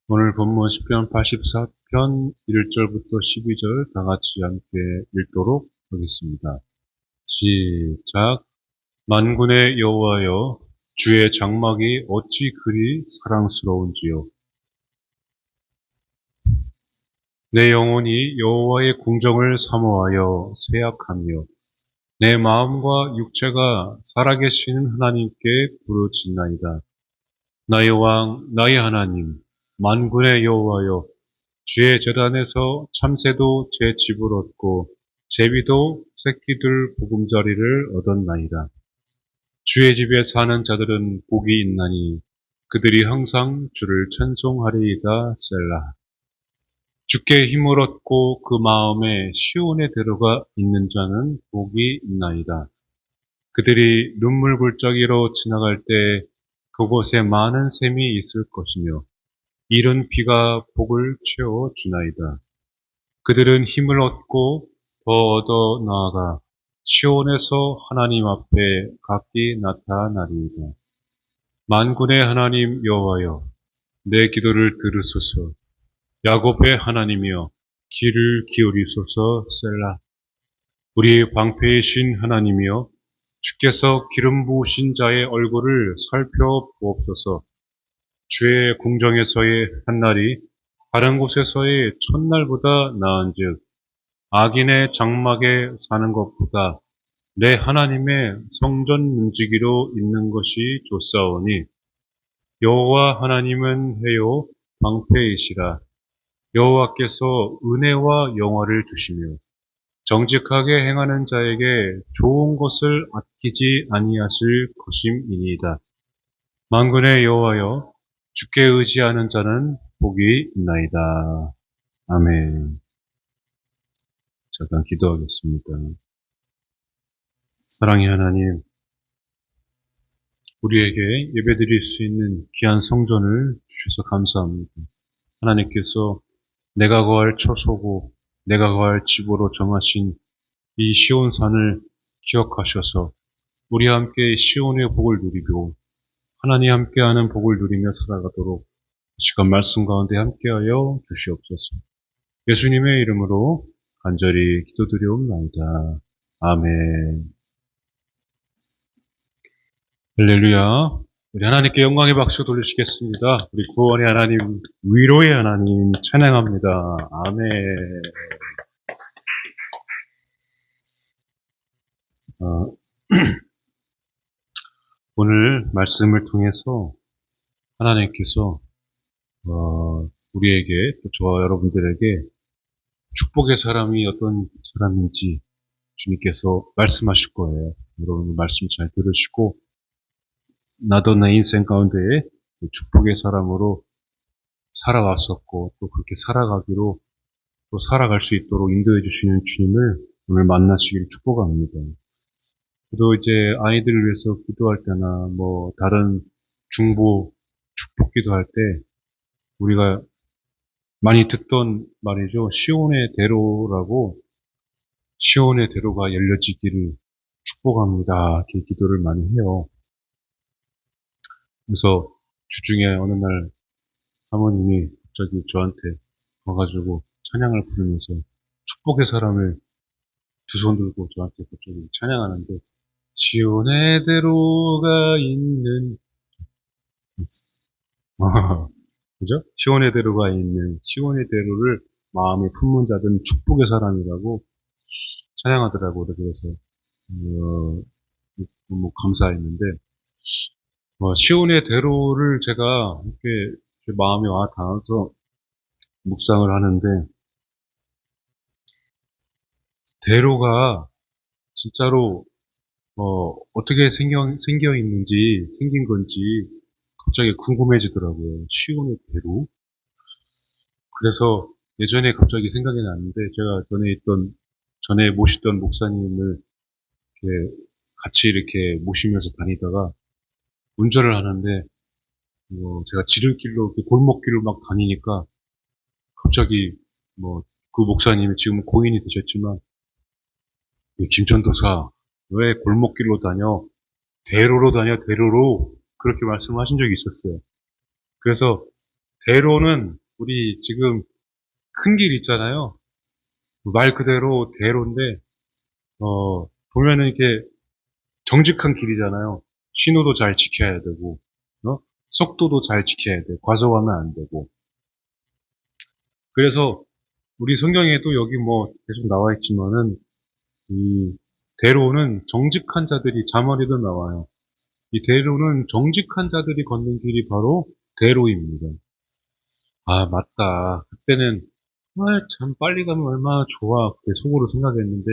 오늘 본문 시편 84편 1절부터 12절 다 같이 함께 읽도록 하겠습니다. 시작. 만군의 여호와여, 주의 장막이 어찌 그리 사랑스러운지요. 내 영혼이 여호와의 궁정을 사모하여 쇠약하며 내 마음과 육체가 살아계신 하나님께 부르짖나이다. 나의 왕, 나의 하나님, 만군의 여호와여, 주의 제단에서 참새도 제 집을 얻고 제비도 새끼들 보금자리를 얻었나이다. 주의 집에 사는 자들은 복이 있나니 그들이 항상 주를 찬송하리이다. 셀라. 주께 힘을 얻고 그 마음에 시온의 대로가 있는 자는 복이 있나이다. 그들이 눈물 골짜기로 지나갈 때 그곳에 많은 샘이 있을 것이며 이른 비가 복을 채워 주나이다. 그들은 힘을 얻고 더 얻어 나아가 시온에서 하나님 앞에 각기 나타나리이다. 만군의 하나님 여호와여, 내 기도를 들으소서. 야곱의 하나님이여, 귀를 기울이소서. 셀라. 우리 방패이신 하나님이여, 주께서 기름 부으신 자의 얼굴을 살펴보옵소서. 주의 궁정에서의 한날이 다른 곳에서의 첫날보다 나은즉 악인의 장막에 사는 것보다 내 하나님의 성전 문지기로 있는 것이 좋사오니 여호와 하나님은 해요 방패이시라. 여호와께서 은혜와 영화를 주시며 정직하게 행하는 자에게 좋은 것을 아끼지 아니하실 것임이니이다. 만군의 여호와여, 주께 의지하는 자는 복이 있나이다. 아멘. 잠깐 기도하겠습니다. 사랑의 하나님, 우리에게 예배드릴 수 있는 귀한 성전을 주셔서 감사합니다. 하나님께서 내가 거할 처소고 내가 거할 집으로 정하신 이 시온산을 기억하셔서 우리와 함께 시온의 복을 누리고 하나님 함께하는 복을 누리며 살아가도록 시간 말씀 가운데 함께하여 주시옵소서. 예수님의 이름으로 간절히 기도드리옵나이다. 아멘. 할렐루야. 우리 하나님께 영광의 박수 돌리시겠습니다. 우리 구원의 하나님, 위로의 하나님 찬양합니다. 아멘. 오늘 말씀을 통해서 하나님께서 우리에게 또 저와 여러분들에게 축복의 사람이 어떤 사람인지 주님께서 말씀하실 거예요. 여러분 말씀 잘 들으시고 나도 내 인생 가운데 축복의 사람으로 살아왔었고 또 그렇게 살아가기로 또 살아갈 수 있도록 인도해 주시는 주님을 오늘 만나시기를 축복합니다. 또 이제 아이들을 위해서 기도할 때나 뭐 다른 중보 축복 기도할 때 우리가 많이 듣던 말이죠. 시온의 대로라고 시온의 대로가 열려지기를 축복합니다. 이렇게 기도를 많이 해요. 그래서 주중에 어느 날 사모님이 갑자기 저한테 와가지고 찬양을 부르면서 축복의 사람을 두 손 들고 저한테 갑자기 찬양하는데 시온의 대로가 있는 그죠? 시온의 대로가 있는 시온의 대로를 마음에 품는 자들은 축복의 사람이라고 찬양하더라고요. 그래서 너무 감사했는데 시온의 대로를 제가 이렇게 제 마음에 와 닿아서 묵상을 하는데 대로가 진짜로 어떻게 생겨 있는지 생긴 건지 갑자기 궁금해지더라고요. 시온의 대로. 그래서 예전에 갑자기 생각이 났는데 제가 전에 모시던 목사님을 이렇게 같이 이렇게 모시면서 다니다가 운전을 하는데 제가 지름길로 골목길을 막 다니니까 갑자기 그 목사님이 지금 고인이 되셨지만 김천도사 왜 골목길로 다녀? 대로로 다녀 대로로 그렇게 말씀하신 적이 있었어요. 그래서 대로는 우리 지금 큰 길 있잖아요. 말 그대로 대로인데, 보면은 이렇게 정직한 길이잖아요. 신호도 잘 지켜야 되고, 속도도 잘 지켜야 돼. 과속하면 안 되고. 그래서 우리 성경에도 여기 뭐 계속 나와 있지만은 이 대로는 정직한 자들이 자머리도 나와요. 이 대로는 정직한 자들이 걷는 길이 바로 대로입니다. 아, 맞다. 그때는 정말 참 빨리 가면 얼마나 좋아. 그때 속으로 생각했는데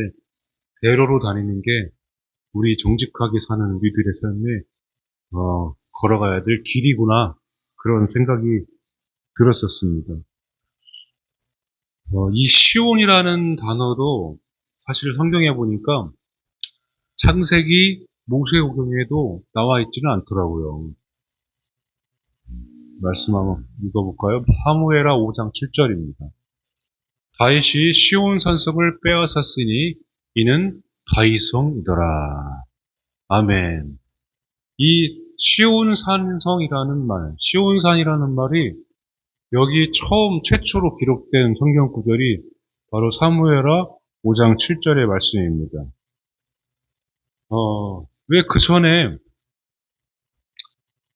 대로로 다니는 게 우리 정직하게 사는 우리들의 삶에 걸어가야 될 길이구나. 그런 생각이 들었었습니다. 이 시온이라는 단어도 사실 성경에 보니까 창세기, 모세오경에도 나와 있지는 않더라고요. 말씀 한번 읽어볼까요? 사무엘하 5장 7절입니다. 다윗이 시온 산성을 빼앗았으니 이는 다윗성이더라. 아멘. 이 시온 산성이라는 말, 시온산이라는 말이 여기 최초로 기록된 성경 구절이 바로 사무엘하 5장 7절의 말씀입니다. 왜 그 전에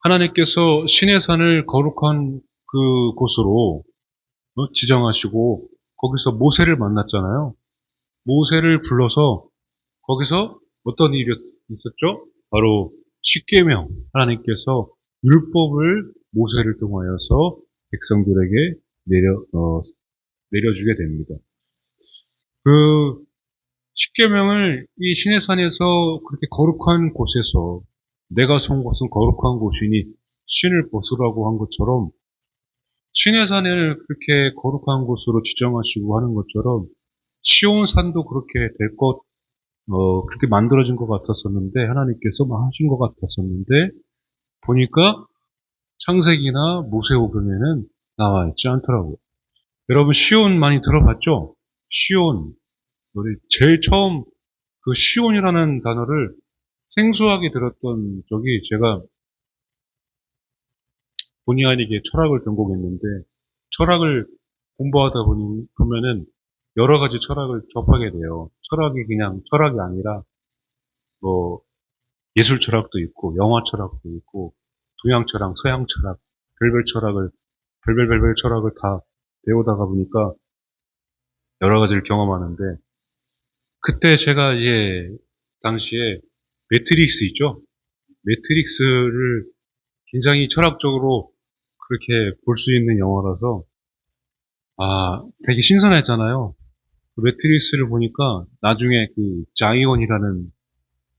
하나님께서 신의 산을 거룩한 그 곳으로 지정하시고 거기서 모세를 만났잖아요. 모세를 불러서 거기서 어떤 일이 있었죠? 바로 십계명, 하나님께서 율법을 모세를 통하여서 백성들에게 내려주게 됩니다. 그 십계명을 이 시내산에서 그렇게 거룩한 곳에서 내가 선 곳은 거룩한 곳이니 신을 벗으라고 한 것처럼 시내산을 그렇게 거룩한 곳으로 지정하시고 하는 것처럼 시온산도 그렇게 그렇게 만들어진 것 같았었는데 하나님께서 하신 것 같았었는데 보니까 창세기나 모세오경에는 나와 있지 않더라고요. 여러분 시온 많이 들어봤죠? 시온. 우리 제일 처음 그 시온이라는 단어를 생소하게 들었던 적이 제가 본의 아니게 철학을 전공했는데 철학을 공부하다 보면은 여러 가지 철학을 접하게 돼요. 철학이 그냥 철학이 아니라 뭐 예술 철학도 있고 영화 철학도 있고 동양 철학, 서양 철학, 별별 철학을 다 배우다가 보니까 여러 가지를 경험하는데 그때 제가 당시에 매트릭스 있죠? 매트릭스를 굉장히 철학적으로 그렇게 볼 수 있는 영화라서 되게 신선했잖아요. 그 매트릭스를 보니까 나중에 그 자이온이라는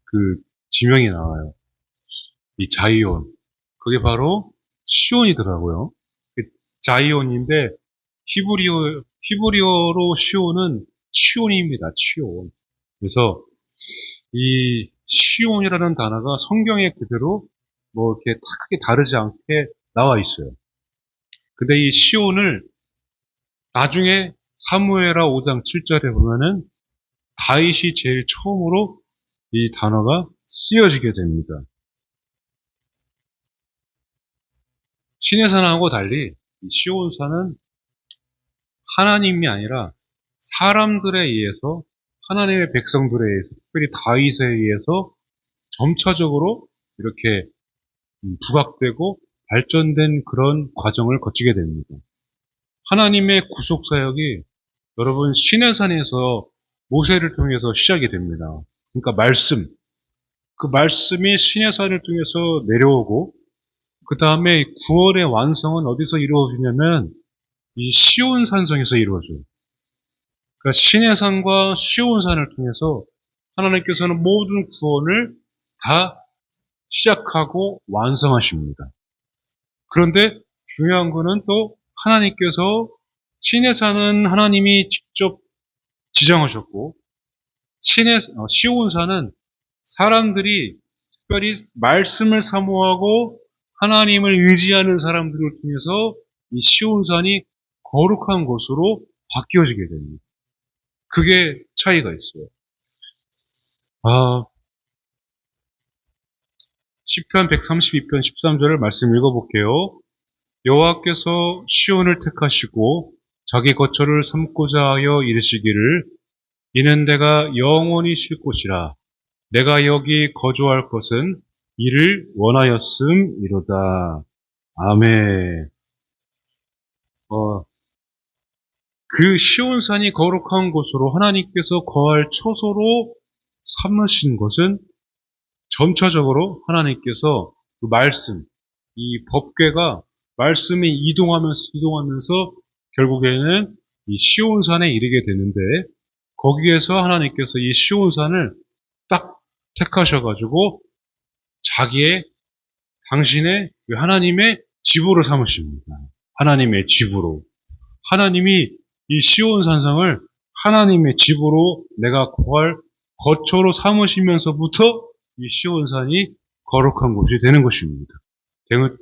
그 지명이 나와요. 이 자이온. 그게 바로 시온이더라고요. 그 자이온인데 히브리어로 시온은 치온입니다. 치온. 그래서 이 시온이라는 단어가 성경에 그대로 뭐 이렇게 크게 다르지 않게 나와 있어요. 근데 이 시온을 나중에 사무엘하 5장 7절에 보면은 다윗이 제일 처음으로 이 단어가 쓰여지게 됩니다. 시내산하고 달리 이 시온산은 하나님이 아니라 사람들에 의해서 하나님의 백성들에 의해서 특별히 다윗에 의해서 점차적으로 이렇게 부각되고 발전된 그런 과정을 거치게 됩니다. 하나님의 구속사역이 여러분 시내산에서 모세를 통해서 시작이 됩니다. 그러니까 그 말씀이 시내산을 통해서 내려오고 그 다음에 구원의 완성은 어디서 이루어지냐면 이 시온산성에서 이루어져요. 그러니까 시내산과 시온산을 통해서 하나님께서는 모든 구원을 다 시작하고 완성하십니다. 그런데 중요한 거는 또 하나님께서 시내산은 하나님이 직접 지정하셨고 시온산은 사람들이 특별히 말씀을 사모하고 하나님을 의지하는 사람들을 통해서 이 시온산이 거룩한 곳으로 바뀌어지게 됩니다. 그게 차이가 있어요. 시편 132편 13절을 말씀 읽어볼게요. 여호와께서 시온을 택하시고 자기 거처를 삼고자 하여 이르시기를 이는 내가 영원히 쉴 곳이라 내가 여기 거주할 것은 이를 원하였음이로다. 아멘. 그 시온산이 거룩한 곳으로 하나님께서 거할 처소로 삼으신 것은 점차적으로 하나님께서 그 말씀, 이 법궤가 말씀이 이동하면서 결국에는 이 시온산에 이르게 되는데 거기에서 하나님께서 이 시온산을 딱 택하셔가지고 당신의 하나님의 집으로 삼으십니다. 하나님의 집으로. 하나님이 이 시온산성을 하나님의 집으로 내가 거할 거처로 삼으시면서부터 이 시온산이 거룩한 곳이 되는 것입니다.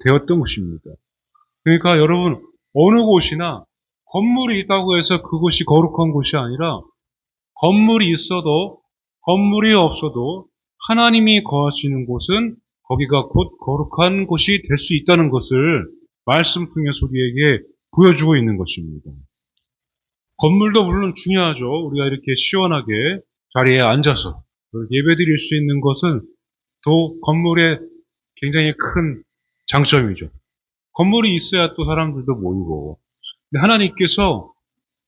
되었던 것입니다. 그러니까 여러분 어느 곳이나 건물이 있다고 해서 그곳이 거룩한 곳이 아니라 건물이 있어도 건물이 없어도 하나님이 거하시는 곳은 거기가 곧 거룩한 곳이 될 수 있다는 것을 말씀 통해서 우리에게 보여주고 있는 것입니다. 건물도 물론 중요하죠. 우리가 이렇게 시원하게 자리에 앉아서 예배 드릴 수 있는 것은 또 건물의 굉장히 큰 장점이죠. 건물이 있어야 또 사람들도 모이고. 근데 하나님께서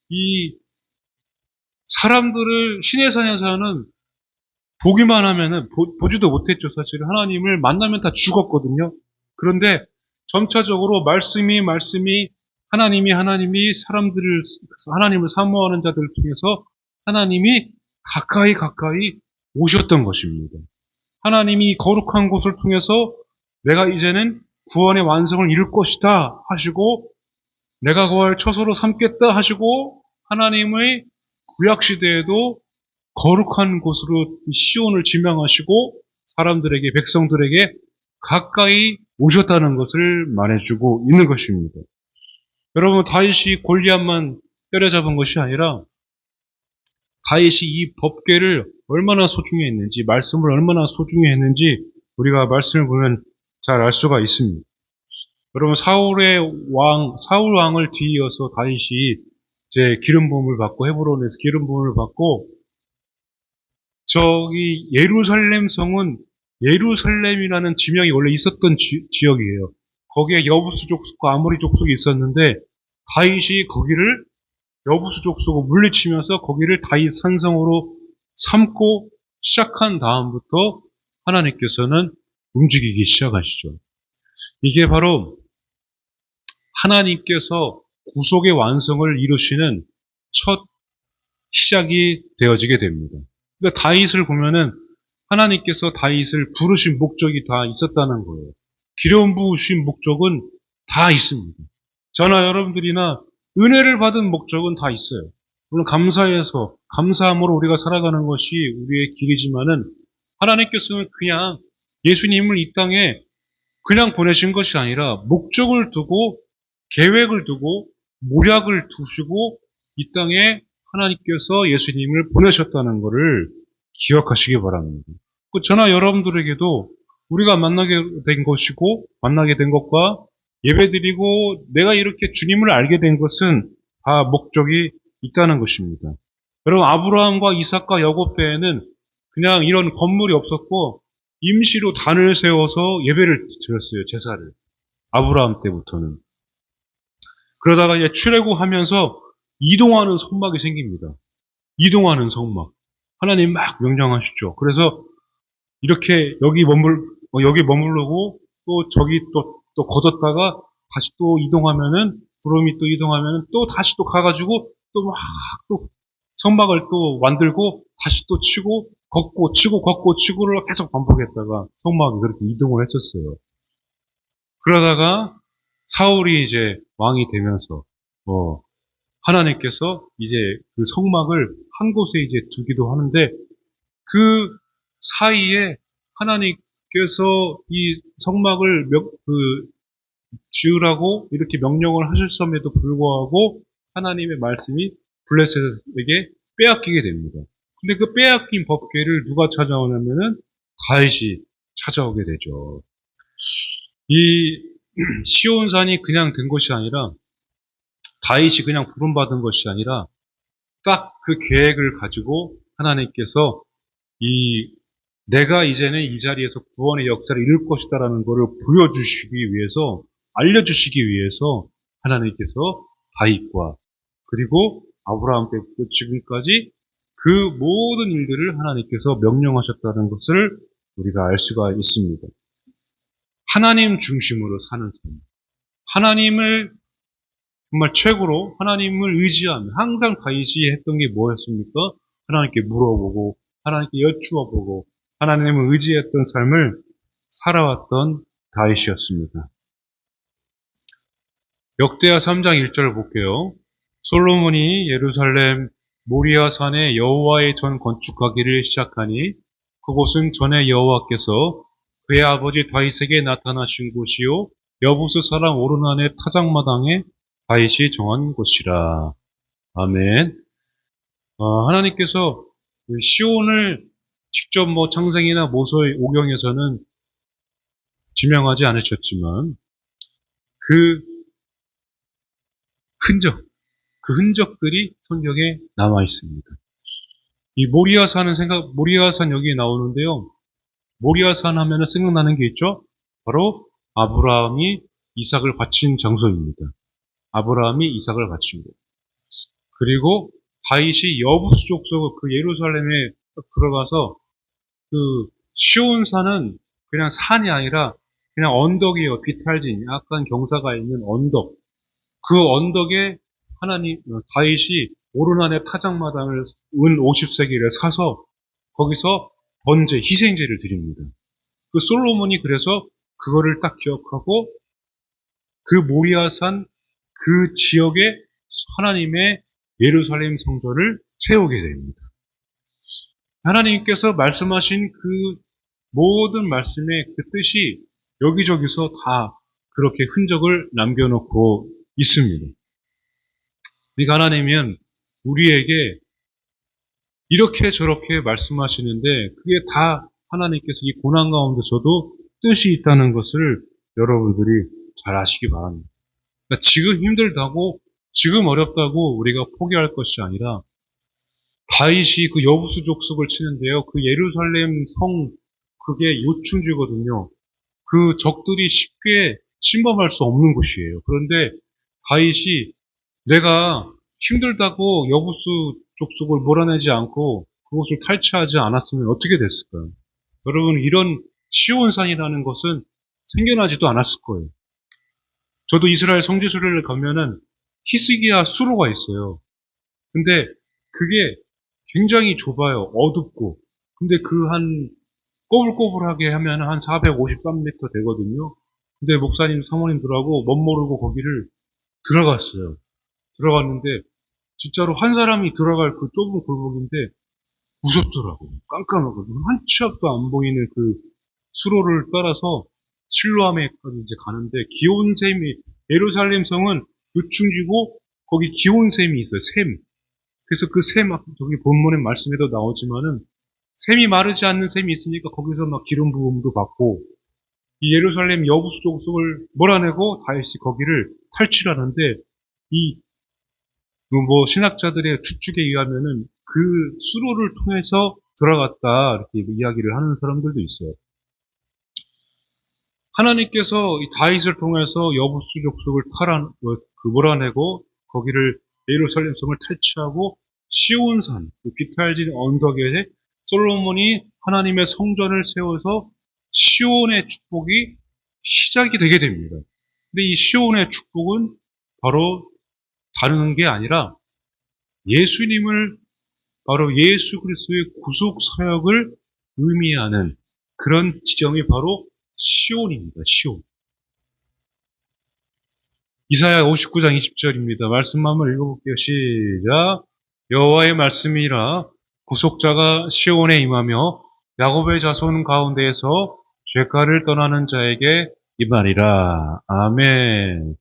이 사람들을 시내산에서는 보기만 하면은 보지도 못했죠. 사실 하나님을 만나면 다 죽었거든요. 그런데 점차적으로 말씀이 하나님이 하나님을 사모하는 자들을 통해서 하나님이 가까이 오셨던 것입니다. 하나님이 거룩한 곳을 통해서 내가 이제는 구원의 완성을 이룰 것이다 하시고 내가 거할 처소로 삼겠다 하시고 하나님의 구약시대에도 거룩한 곳으로 시온을 지명하시고 사람들에게 백성들에게 가까이 오셨다는 것을 말해주고 있는 것입니다. 여러분 다윗이 골리앗만 때려잡은 것이 아니라 다윗이 이 법궤를 얼마나 소중히 했는지 말씀을 얼마나 소중히 했는지 우리가 말씀을 보면 잘 알 수가 있습니다. 여러분 사울 왕을 뒤이어서 다윗이 이제 기름 부음을 받고 헤브론에서 기름 부음을 받고 저기 예루살렘 성은 예루살렘이라는 지명이 원래 있었던 지역이에요. 거기에 여부수 족속과 아모리 족속이 있었는데 다윗이 거기를 여부수 족속을 물리치면서 거기를 다윗 산성으로 삼고 시작한 다음부터 하나님께서는 움직이기 시작하시죠. 이게 바로 하나님께서 구속의 완성을 이루시는 첫 시작이 되어지게 됩니다. 그러니까 다윗을 보면은 하나님께서 다윗을 부르신 목적이 다 있었다는 거예요. 기름 부으신 목적은 다 있습니다. 저나 여러분들이나 은혜를 받은 목적은 다 있어요. 물론 감사함으로 우리가 살아가는 것이 우리의 길이지만은 하나님께서는 그냥 예수님을 이 땅에 그냥 보내신 것이 아니라 목적을 두고 계획을 두고 모략을 두시고 이 땅에 하나님께서 예수님을 보내셨다는 것을 기억하시기 바랍니다. 저나 여러분들에게도 우리가 만나게 된 것이고 만나게 된 것과 예배드리고 내가 이렇게 주님을 알게 된 것은 다 목적이 있다는 것입니다. 여러분 아브라함과 이삭과 야곱 때에는 그냥 이런 건물이 없었고 임시로 단을 세워서 예배를 드렸어요. 제사를. 아브라함 때부터는. 그러다가 이제 출애굽하면서 이동하는 성막이 생깁니다. 이동하는 성막. 하나님 막 명령하시죠. 그래서 이렇게 여기 머무르고 또 저기 또 걷었다가 다시 또 이동하면은 구름이 또 이동하면은 또 다시 또 가가지고 또 막 또 성막을 또 만들고 다시 또 치고 걷고 치고를 계속 반복했다가 성막이 그렇게 이동을 했었어요. 그러다가 사울이 이제 왕이 되면서 하나님께서 이제 그 성막을 한 곳에 이제 두기도 하는데 그 사이에 하나님께서 이 성막을 지으라고 이렇게 명령을 하셨음에도 불구하고 하나님의 말씀이 블레셋에게 빼앗기게 됩니다. 근데 그 빼앗긴 법궤를 누가 찾아오냐면은 다윗이 찾아오게 되죠. 이 시온산이 그냥 된 것이 아니라 다윗이 그냥 부름받은 것이 아니라 딱 그 계획을 가지고 하나님께서 이 내가 이제는 이 자리에서 구원의 역사를 이룰 것이다라는 것을 보여주시기 위해서, 알려주시기 위해서 하나님께서 다윗과 그리고 아브라함 때부터 지금까지 그 모든 일들을 하나님께서 명령하셨다는 것을 우리가 알 수가 있습니다. 하나님 중심으로 사는 삶. 하나님을 정말 최고로 하나님을 의지하며 항상 다윗이 했던 게 뭐였습니까? 하나님께 물어보고 하나님께 여쭈어보고 하나님을 의지했던 삶을 살아왔던 다윗이었습니다. 역대하 3장 1절을 볼게요. 솔로몬이 예루살렘 모리아 산에 여호와의 전 건축하기를 시작하니 그곳은 전에 여호와께서 그의 아버지 다윗에게 나타나신 곳이요 여부스 사람 오르난의 타작마당에 다윗이 정한 곳이라. 아멘. 하나님께서 시온을 직접 창세기나 모세 오경에서는 지명하지 않으셨지만 그 흔적들이 성경에 남아 있습니다. 이 모리아산 여기에 나오는데요. 모리아산 하면은 생각나는 게 있죠? 바로 아브라함이 이삭을 바친 장소입니다. 아브라함이 이삭을 바친 곳. 그리고 다윗이 여부수 족속 그 예루살렘에 들어가서 그 시온산은 그냥 산이 아니라 그냥 언덕이에요. 비탈진, 약간 경사가 있는 언덕. 그 언덕에 다윗이 오르난의 타작마당을 은 50세기를 사서 거기서 희생제를 드립니다. 그 솔로몬이 그래서 그거를 딱 기억하고 그 모리아산 그 지역에 하나님의 예루살렘 성전을 세우게 됩니다. 하나님께서 말씀하신 그 모든 말씀의 그 뜻이 여기저기서 다 그렇게 흔적을 남겨놓고 있습니다. 그러니까 하나님은 우리에게 이렇게 저렇게 말씀하시는데 그게 다 하나님께서 이 고난 가운데서도 뜻이 있다는 것을 여러분들이 잘 아시기 바랍니다. 그러니까 지금 힘들다고 지금 어렵다고 우리가 포기할 것이 아니라 다윗이 그 여부수 족속을 치는데요. 그 예루살렘 성 그게 요충지거든요. 그 적들이 쉽게 침범할 수 없는 곳이에요. 그런데 다윗이 내가 힘들다고 여부수 족속을 몰아내지 않고 그곳을 탈취하지 않았으면 어떻게 됐을까요? 여러분 이런 시온산이라는 것은 생겨나지도 않았을 거예요. 저도 이스라엘 성지순례를 가면은 히스기야 수로가 있어요. 근데 그게 굉장히 좁아요. 어둡고. 근데 꼬불꼬불하게 하면 한 453m 되거든요. 근데 목사님, 사모님들하고 멋모르고 거기를 들어갔어요. 들어갔는데 진짜로 한 사람이 들어갈 그 좁은 골목인데 무섭더라고요. 깜깜하고 한 치 앞도 안 보이는 그 수로를 따라서 실로암에까지 이제 가는데 예루살렘 성은 요충지고 거기 기온샘이 있어요. 샘. 그래서 그 샘, 저기 본문의 말씀에도 나오지만은 샘이 마르지 않는 샘이 있으니까 거기서 막 기름 부음도 받고 이 예루살렘 여부수 족속을 몰아내고 다윗이 거기를 탈취하는데 이 신학자들의 추측에 의하면은 그 수로를 통해서 들어갔다 이렇게 이야기를 하는 사람들도 있어요. 하나님께서 이 다윗을 통해서 여부수 족속을 몰아내고 거기를 예루살렘 성을 탈취하고 시온산, 그 비탈진 언덕에 솔로몬이 하나님의 성전을 세워서 시온의 축복이 시작이 되게 됩니다. 근데 이 시온의 축복은 바로 다른 게 아니라 바로 예수 그리스도의 구속 사역을 의미하는 그런 지점이 바로 시온입니다. 시온. 이사야 59장 20절입니다. 말씀 한번 읽어볼게요. 시작. 여호와의 말씀이라 구속자가 시온에 임하며 야곱의 자손 가운데에서 죄가를 떠나는 자에게 임하리라. 아멘.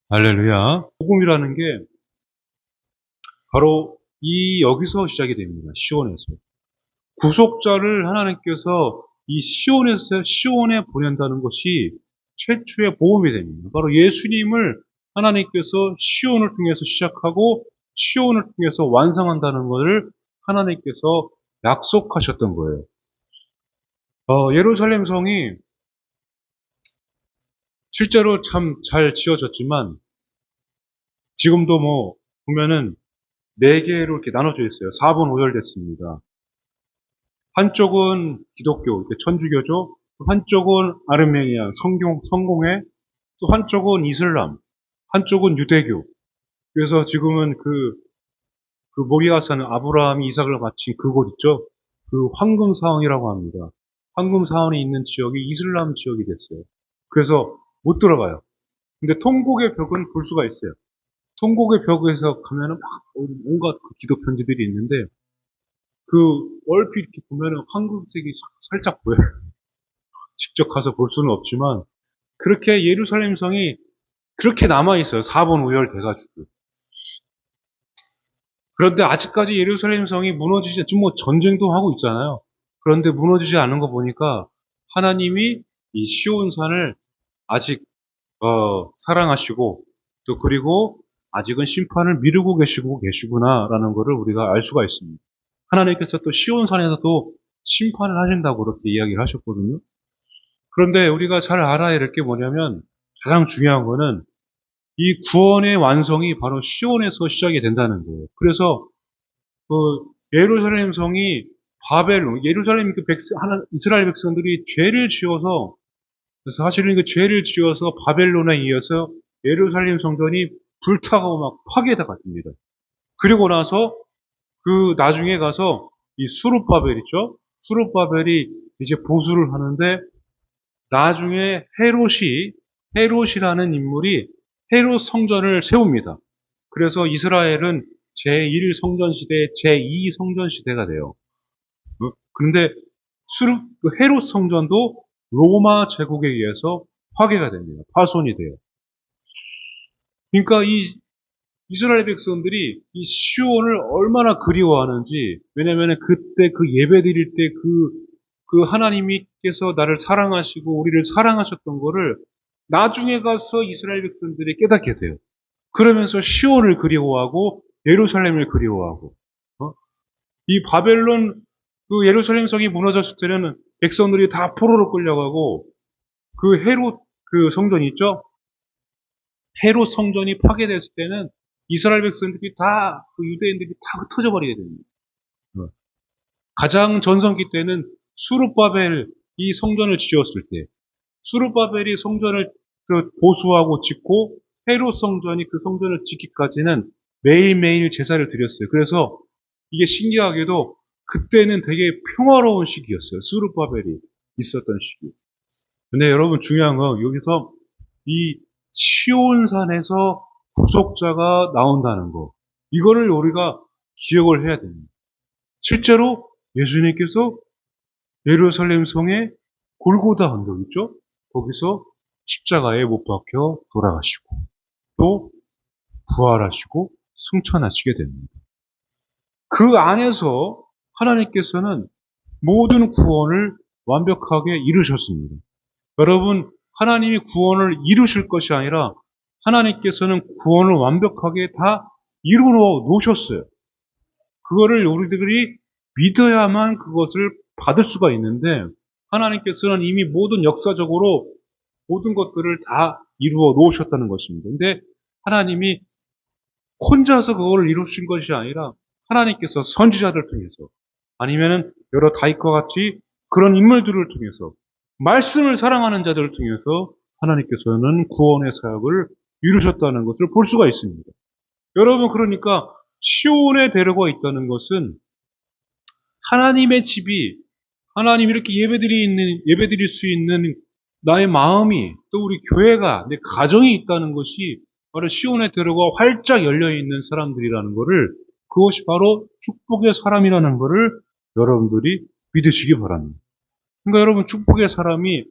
할렐루야. 복음이라는 게 바로 여기서 시작이 됩니다. 시온에서. 구속자를 하나님께서 이 시온에 보낸다는 것이 최초의 보험이 됩니다. 바로 예수님을 하나님께서 시온을 통해서 시작하고 시온을 통해서 완성한다는 것을 하나님께서 약속하셨던 거예요. 예루살렘 성이 실제로 참 잘 지어졌지만 지금도 보면은 네 개로 이렇게 나눠져 있어요. 4분 오열됐습니다. 한쪽은 기독교, 천주교죠. 한쪽은 아르메니아, 성공회, 또 한쪽은 이슬람, 한쪽은 유대교. 그래서 지금은 그 모리아 산 아브라함이 이삭을 바친 그곳 있죠? 그 황금사원이라고 합니다. 황금사원이 있는 지역이 이슬람 지역이 됐어요. 그래서 못 들어가요. 근데 통곡의 벽은 볼 수가 있어요. 통곡의 벽에서 가면은 막 온갖 그 기도 편지들이 있는데 그 얼핏 이렇게 보면은 황금색이 살짝 보여요. 직접 가서 볼 수는 없지만 그렇게 예루살렘 성이 그렇게 남아 있어요. 4번 우열돼가지고. 그런데 아직까지 예루살렘 성이 무너지지, 지금 전쟁도 하고 있잖아요. 그런데 무너지지 않은 거 보니까 하나님이 이 시온산을 아직, 사랑하시고, 또 그리고 아직은 심판을 미루고 계시구나라는 것을 우리가 알 수가 있습니다. 하나님께서 또 시온산에서도 심판을 하신다고 그렇게 이야기를 하셨거든요. 그런데 우리가 잘 알아야 될 게 뭐냐면 가장 중요한 거는 이 구원의 완성이 바로 시온에서 시작이 된다는 거예요. 그래서 그 예루살렘 성이 예루살렘 이스라엘 백성들이 죄를 지어서 그래서 사실은 그 죄를 지어서 바벨론에 이어서 예루살렘 성전이 불타고 막 파괴가 됩니다. 그리고 나서 그 나중에 가서 이 수룹바벨 있죠? 수룹바벨이 이제 보수를 하는데 나중에 헤롯이라는 인물이 헤롯 성전을 세웁니다. 그래서 이스라엘은 제1성전 시대, 제2성전 시대가 돼요. 그런데 그 헤롯 성전도 로마 제국에 의해서 파괴가 됩니다. 파손이 돼요. 그러니까 이 이스라엘 백성들이 이 시온을 얼마나 그리워하는지, 왜냐면 그때 그 예배 드릴 때 그 하나님께서 나를 사랑하시고 우리를 사랑하셨던 거를 나중에 가서 이스라엘 백성들이 깨닫게 돼요. 그러면서 시온을 그리워하고 예루살렘을 그리워하고, 이 바벨론 그 예루살렘 성이 무너졌을 때는 백성들이 다 포로로 끌려가고 그 헤롯 그 성전이 있죠? 헤롯 성전이 파괴됐을 때는 이스라엘 백성들이 그 유대인들이 다 흩어져 버리게 됩니다. 가장 전성기 때는 수룹바벨 이 성전을 지었을 때, 수룹바벨이 성전을 보수하고 짓고 헤롯 성전이 그 성전을 짓기까지는 매일매일 제사를 드렸어요. 그래서 이게 신기하게도 그때는 되게 평화로운 시기였어요. 수룹바벨이 있었던 시기. 근데 여러분 중요한 건 여기서 이 시온산에서 구속자가 나온다는 거. 이거를 우리가 기억을 해야 됩니다. 실제로 예수님께서 예루살렘 성에 골고다 언덕 있죠? 거기서 십자가에 못 박혀 돌아가시고 또 부활하시고 승천하시게 됩니다. 그 안에서 하나님께서는 모든 구원을 완벽하게 이루셨습니다. 여러분, 하나님이 구원을 이루실 것이 아니라 하나님께서는 구원을 완벽하게 다 이루어 놓으셨어요. 그거를 우리들이 믿어야만 그것을 받을 수가 있는데 하나님께서는 이미 모든 역사적으로 모든 것들을 다 이루어 놓으셨다는 것입니다. 근데 하나님이 혼자서 그걸 이루신 것이 아니라 하나님께서 선지자들 통해서 아니면은 여러 다윗과 같이 그런 인물들을 통해서 말씀을 사랑하는 자들을 통해서 하나님께서는 구원의 사역을 이루셨다는 것을 볼 수가 있습니다. 여러분 그러니까 시온에 데려가 있다는 것은 하나님의 집이 하나님 이렇게 예배드릴 수 있는 나의 마음이 또 우리 교회가 내 가정이 있다는 것이 바로 시온에 데려가 활짝 열려 있는 사람들이라는 것을 그것이 바로 축복의 사람이라는 것을 여러분들이 믿으시기 바랍니다. 그러니까 여러분 축복의 사람이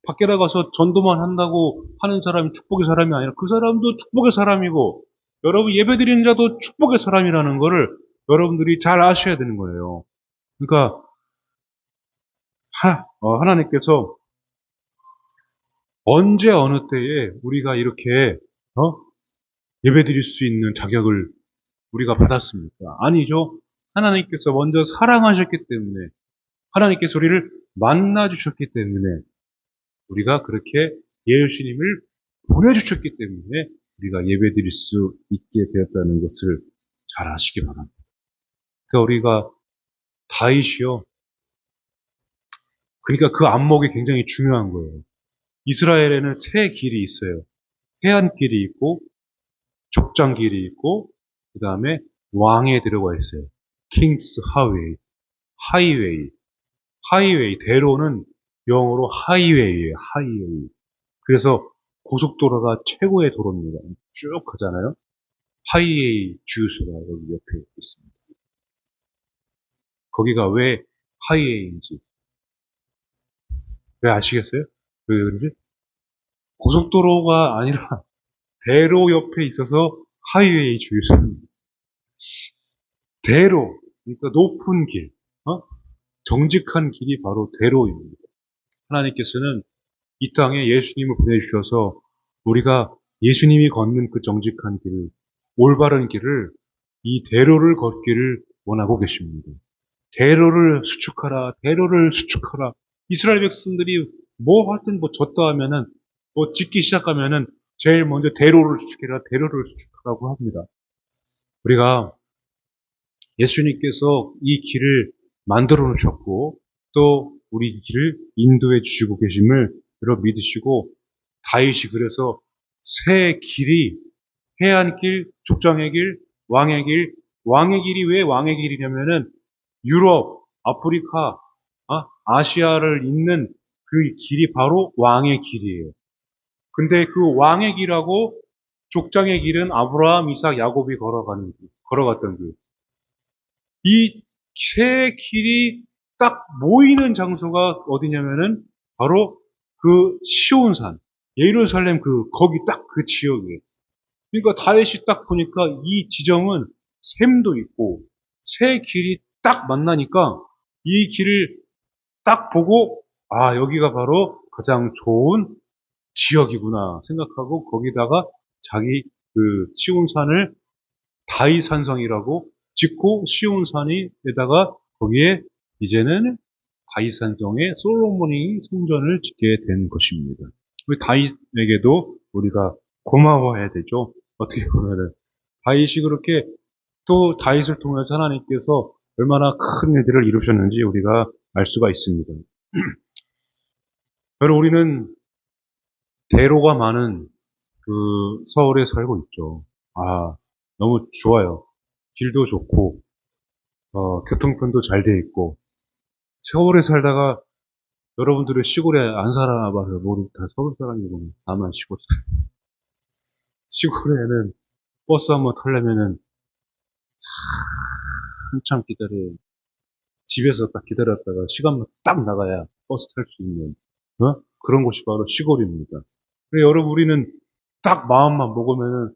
밖에 나가서 전도만 한다고 하는 사람이 축복의 사람이 아니라 그 사람도 축복의 사람이고 여러분 예배드리는 자도 축복의 사람이라는 것을 여러분들이 잘 아셔야 되는 거예요. 그러니까 하나님께서 언제 어느 때에 우리가 이렇게 예배드릴 수 있는 자격을 우리가 받았습니까? 아니죠. 하나님께서 먼저 사랑하셨기 때문에 하나님께서 우리를 만나 주셨기 때문에 우리가 그렇게 예수님을 보내주셨기 때문에 우리가 예배드릴 수 있게 되었다는 것을 잘 아시기 바랍니다. 그러니까 우리가 다윗이요. 그러니까 그 안목이 굉장히 중요한 거예요. 이스라엘에는 세 길이 있어요. 해안길이 있고 족장길이 있고 그 다음에 왕에 들어가 있어요. 킹스 하웨이, 하이웨이. 하이웨이, 대로는 영어로 하이웨이예요. 하이웨이. 그래서 고속도로가 최고의 도로입니다. 쭉 가잖아요. 하이웨이 주유소가 여기 옆에 있습니다. 거기가 왜 하이웨이인지 왜 아시겠어요? 왜 그런지? 고속도로가 아니라 대로 옆에 있어서 하이웨이 주유소입니다. 대로, 그러니까 높은 길, 정직한 길이 바로 대로입니다. 하나님께서는 이 땅에 예수님을 보내주셔서 우리가 예수님이 걷는 그 정직한 길을, 올바른 길을, 이 대로를 걷기를 원하고 계십니다. 대로를 수축하라, 대로를 수축하라. 이스라엘 백성들이 뭐 하여튼 뭐 졌다 하면은, 뭐 짓기 시작하면은 제일 먼저 대로를 수축해라, 대로를 수축하라고 합니다. 우리가 예수님께서 이 길을 만들어 놓으셨고 또 우리 길을 인도해 주시고 계심을 여러분 믿으시고 다윗이 그래서 새 길이 해안길, 족장의 길, 왕의 길, 왕의 길이 왜 왕의 길이냐면은 유럽, 아프리카, 아시아를 잇는 그 길이 바로 왕의 길이에요. 근데 그 왕의 길하고 족장의 길은 아브라함, 이삭, 야곱이 걸어갔던 길. 이 세 길이 딱 모이는 장소가 어디냐면은 바로 그 시온산, 예루살렘 거기 딱 그 지역이에요. 그러니까 다윗이 딱 보니까 이 지점은 샘도 있고 세 길이 딱 만나니까 이 길을 딱 보고 여기가 바로 가장 좋은 지역이구나 생각하고 거기다가 자기 그 시온산을 다이산성이라고 짓고 시온산에다가 거기에 이제는 다이산성에 솔로몬이 성전을 짓게 된 것입니다. 우리 다윗에게도 우리가 고마워해야 되죠. 어떻게 보면은 다윗이 그렇게 또 다윗을 통해서 하나님께서 얼마나 큰 일들을 이루셨는지 우리가 알 수가 있습니다. 여러분 우리는 대로가 많은 그 서울에 살고 있죠. 너무 좋아요. 길도 좋고 교통편도 잘 돼 있고 서울에 살다가 여러분들은 시골에 안 살아나 봐서 모두 다 서울 사람이고 나만 시골 사람. 시골에는 버스 한번 타려면은 한참 기다려요. 집에서 딱 기다렸다가 시간만 딱 나가야 버스 탈 수 있는 그런 곳이 바로 시골입니다. 그래 여러분 우리는 딱 마음만 먹으면은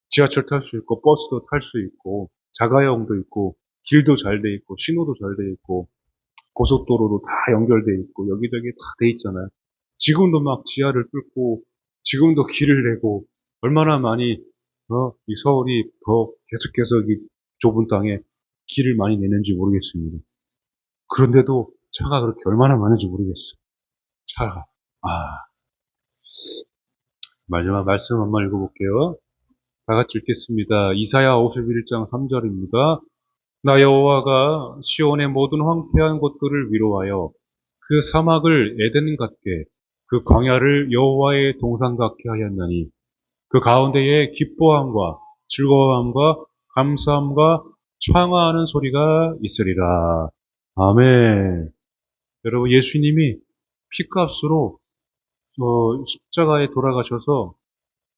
지하철 탈 수 있고 버스도 탈 수 있고 자가용도 있고 길도 잘 돼 있고 신호도 잘 돼 있고 고속도로도 다 연결돼 있고 여기저기 다 돼 있잖아요. 지금도 막 지하를 뚫고 지금도 길을 내고 얼마나 많이 이 서울이 더 계속해서 이 좁은 땅에 길을 많이 내는지 모르겠습니다. 그런데도 차가 그렇게 얼마나 많은지 모르겠어요. 차가. 마지막 말씀 한번 읽어볼게요. 다 같이 읽겠습니다. 이사야 51장 3절입니다. 나 여호와가 시온의 모든 황폐한 곳들을 위로하여 그 사막을 에덴 같게 그 광야를 여호와의 동산 같게 하였나니 그 가운데에 기뻐함과 즐거움과 감사함과 창화하는 소리가 있으리라. 아멘. 여러분 예수님이 피값으로 십자가에 돌아가셔서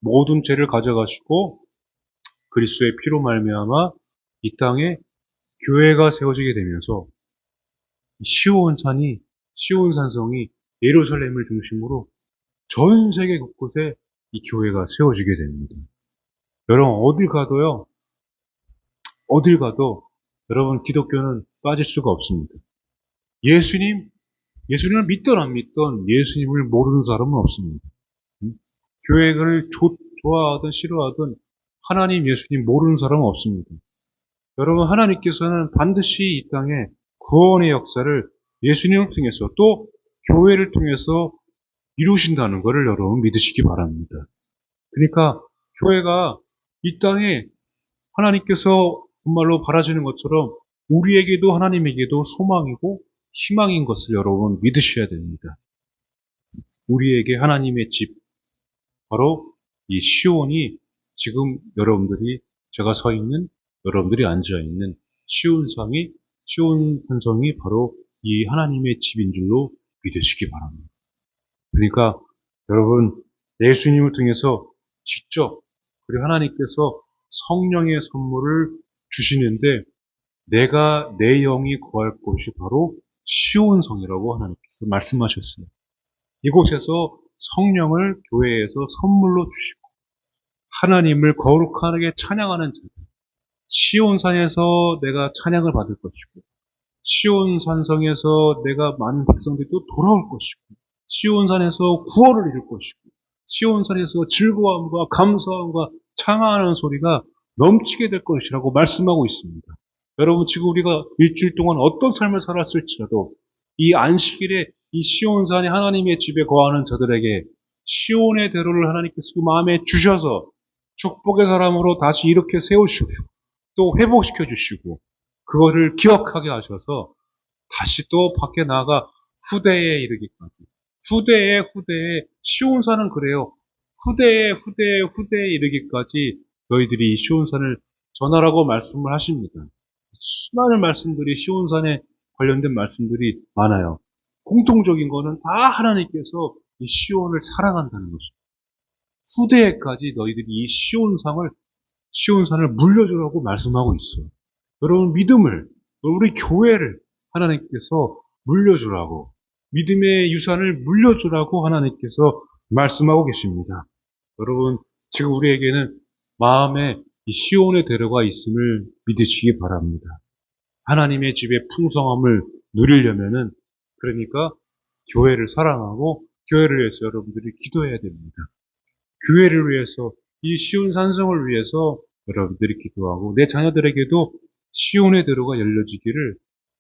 모든 죄를 가져가시고 그리스도의 피로 말미암아 이 땅에 교회가 세워지게 되면서 시온산성이 예루살렘을 중심으로 전 세계 곳곳에 이 교회가 세워지게 됩니다. 여러분 어딜 가도 여러분 기독교는 빠질 수가 없습니다. 예수님 예수님을 믿던 안 믿던 예수님을 모르는 사람은 없습니다. 교회를 좋아하든 싫어하든 하나님 예수님 모르는 사람은 없습니다. 여러분 하나님께서는 반드시 이 땅에 구원의 역사를 예수님을 통해서 또 교회를 통해서 이루신다는 것을 여러분 믿으시기 바랍니다. 그러니까 교회가 이 땅에 하나님께서 정말로 바라시는 것처럼 우리에게도 하나님에게도 소망이고 희망인 것을 여러분 믿으셔야 됩니다. 우리에게 하나님의 집, 바로 이 시온이 지금 여러분들이 제가 서 있는 여러분들이 앉아 있는 시온 산성이 바로 이 하나님의 집인 줄로 믿으시기 바랍니다. 그러니까 여러분 예수님을 통해서 직접 그리고 하나님께서 성령의 선물을 주시는데 내가 내 영이 거할 곳이 바로 시온성이라고 하나님께서 말씀하셨어요. 이곳에서 성령을 교회에서 선물로 주시고 하나님을 거룩하게 찬양하는 자들, 시온산에서 내가 찬양을 받을 것이고 시온산성에서 내가 많은 백성들이 또 돌아올 것이고 시온산에서 구원을 이룰 것이고 시온산에서 즐거움과 감사함과 찬양하는 소리가 넘치게 될 것이라고 말씀하고 있습니다. 여러분 지금 우리가 일주일 동안 어떤 삶을 살았을지라도 이 안식일에 이 시온산의 하나님의 집에 거하는 자들에게 시온의 대로를 하나님께서 마음에 주셔서 축복의 사람으로 다시 이렇게 세우시고 또 회복시켜 주시고 그거를 기억하게 하셔서 다시 또 밖에 나가 후대에 이르기까지 후대에 시온산은 그래요. 후대에 이르기까지 너희들이 이 시온산을 전하라고 말씀을 하십니다. 수많은 말씀들이 시온산에 관련된 말씀들이 많아요. 공통적인 거는 다 하나님께서 이 시온을 사랑한다는 것입니다. 후대에까지 너희들이 이 시온산을 물려주라고 말씀하고 있어요. 여러분 믿음을, 우리 교회를 하나님께서 물려주라고, 믿음의 유산을 물려주라고 하나님께서 말씀하고 계십니다. 여러분 지금 우리에게는 마음에 이 시온의 대로가 있음을 믿으시기 바랍니다. 하나님의 집의 풍성함을 누리려면은 그러니까 교회를 사랑하고 교회를 위해서 여러분들이 기도해야 됩니다. 교회를 위해서 이 시온 산성을 위해서 여러분들이 기도하고 내 자녀들에게도 시온의 대로가 열려지기를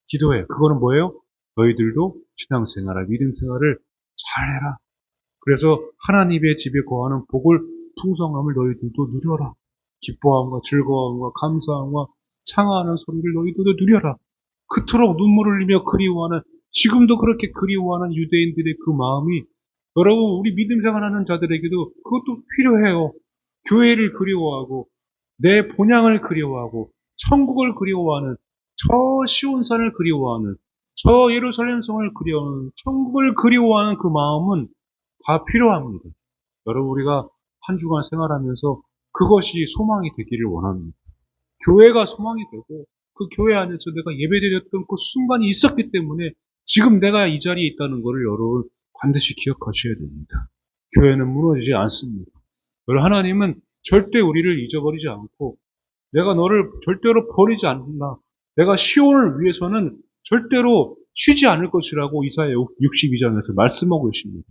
기도해. 그거는 뭐예요? 너희들도 신앙생활, 믿음생활을 잘해라. 그래서 하나님의 집에 거하는 복을 풍성함을 너희들도 누려라. 기뻐함과 즐거움과 감사함과 창하는 소리를 너희들도 누려라. 그토록 눈물을 흘리며 그리워하는 지금도 그렇게 그리워하는 유대인들의 그 마음이 여러분 우리 믿음 생활하는 자들에게도 그것도 필요해요. 교회를 그리워하고 내 본향을 그리워하고 천국을 그리워하는 저 시온산을 그리워하는 저 예루살렘 성을 그리워하는 천국을 그리워하는 그 마음은 다 필요합니다. 여러분 우리가 한 주간 생활하면서 그것이 소망이 되기를 원합니다. 교회가 소망이 되고 그 교회 안에서 내가 예배드렸던 그 순간이 있었기 때문에 지금 내가 이 자리에 있다는 것을 여러분 반드시 기억하셔야 됩니다. 교회는 무너지지 않습니다. 여러분 하나님은 절대 우리를 잊어버리지 않고 내가 너를 절대로 버리지 않는다. 내가 시온을 위해서는 절대로 쉬지 않을 것이라고 이사야 62장에서 말씀하고 계십니다.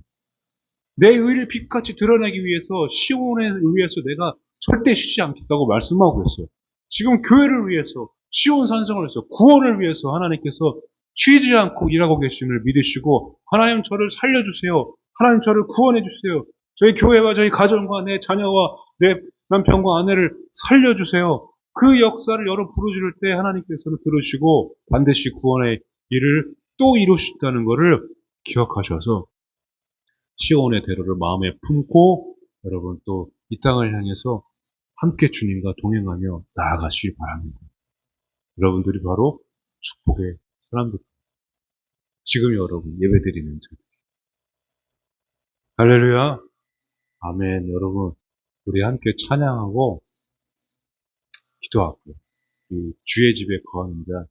내 의를 빛같이 드러내기 위해서 시온에 의해서 내가 절대 쉬지 않겠다고 말씀하고 있어요. 지금 교회를 위해서 시온 산성을 위해서 구원을 위해서 하나님께서 쉬지 않고 일하고 계심을 믿으시고 하나님 저를 살려주세요. 하나님 저를 구원해 주세요. 저희 교회와 저희 가정과 내 자녀와 내 남편과 아내를 살려주세요. 그 역사를 여러 부르짖을 때 하나님께서는 들으시고 반드시 구원의 일을 또 이루신다는 것을 기억하셔서 시온의 대로를 마음에 품고 여러분 또 이 땅을 향해서 함께 주님과 동행하며 나아가시기 바랍니다. 여러분들이 바로 축복의 사람들. 지금 여러분 예배드리는 자. 할렐루야. 아멘. 여러분 우리 함께 찬양하고 기도하고 이 주의 집에 거하는 자